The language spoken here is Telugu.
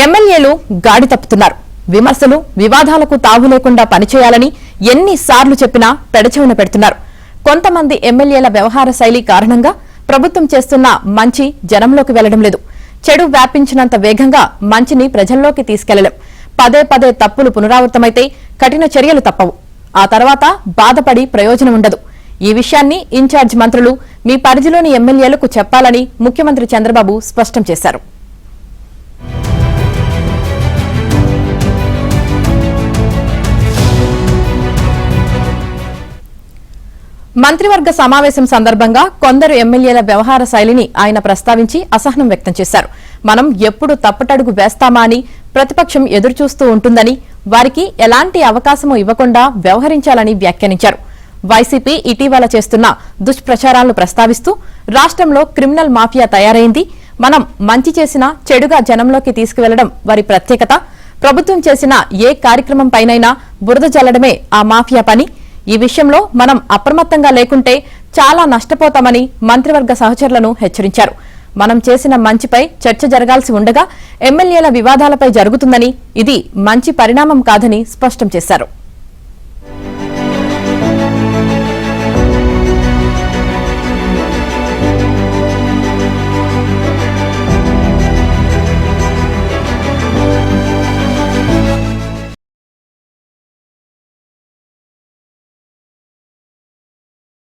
ఎమ్మెల్యేలు గాడి తప్పుతున్నారు. విమర్శలు వివాదాలకు తావు లేకుండా పనిచేయాలని ఎన్నిసార్లు చెప్పినా పెడచెవిన పెడుతున్నారు. కొంతమంది ఎమ్మెల్యేల వ్యవహార శైలి కారణంగా ప్రభుత్వం చేస్తున్న మంచి జనంలోకి వెళ్లడం లేదు. చెడు వ్యాపించినంత వేగంగా మంచిని ప్రజల్లోకి తీసుకెళ్లలేం. పదే పదే తప్పులు పునరావృతమైతే కఠిన చర్యలు తప్పవు. ఆ తర్వాత బాధపడి ప్రయోజనం ఉండదు. ఈ విషయాన్ని ఇన్ఛార్జ్ మంత్రులు మీ పరిధిలోని ఎమ్మెల్యేలకు చెప్పాలని ముఖ్యమంత్రి చంద్రబాబు స్పష్టం చేశారు. మంత్రివర్గ సమావేశం సందర్భంగా కొందరు ఎమ్మెల్యేల వ్యవహార శైలిని ఆయన ప్రస్తావించి అసహనం వ్యక్తం చేశారు. మనం ఎప్పుడు తప్పటడుగు వేస్తామా అని ప్రతిపక్షం ఎదురుచూస్తూ ఉంటుందని, వారికి ఎలాంటి అవకాశమూ ఇవ్వకుండా వ్యవహరించాలని వ్యాఖ్యానించారు. వైసీపీ ఇటీవల చేస్తున్న దుష్ప్రచారాలను ప్రస్తావిస్తూ రాష్ట్రంలో క్రిమినల్ మాఫియా తయారైంది, మనం మంచి చేసినా చెడుగా జనంలోకి తీసుకువెళ్లడం వారి ప్రత్యేకత, ప్రభుత్వం చేసిన ఏ కార్యక్రమంపైనైనా బురద జల్లడమే ఆ మాఫియా పని, ఈ విషయంలో మనం అప్రమత్తంగా లేకుంటే చాలా నష్టపోతామని మంత్రివర్గ సహచరులను హెచ్చరించారు. మనం చేసిన మంచిపై చర్చ జరగాల్సి ఉండగా ఎమ్మెల్యేల వివాదాలపై జరుగుతుందని, ఇది మంచి పరిణామం కాదని స్పష్టం చేశారు.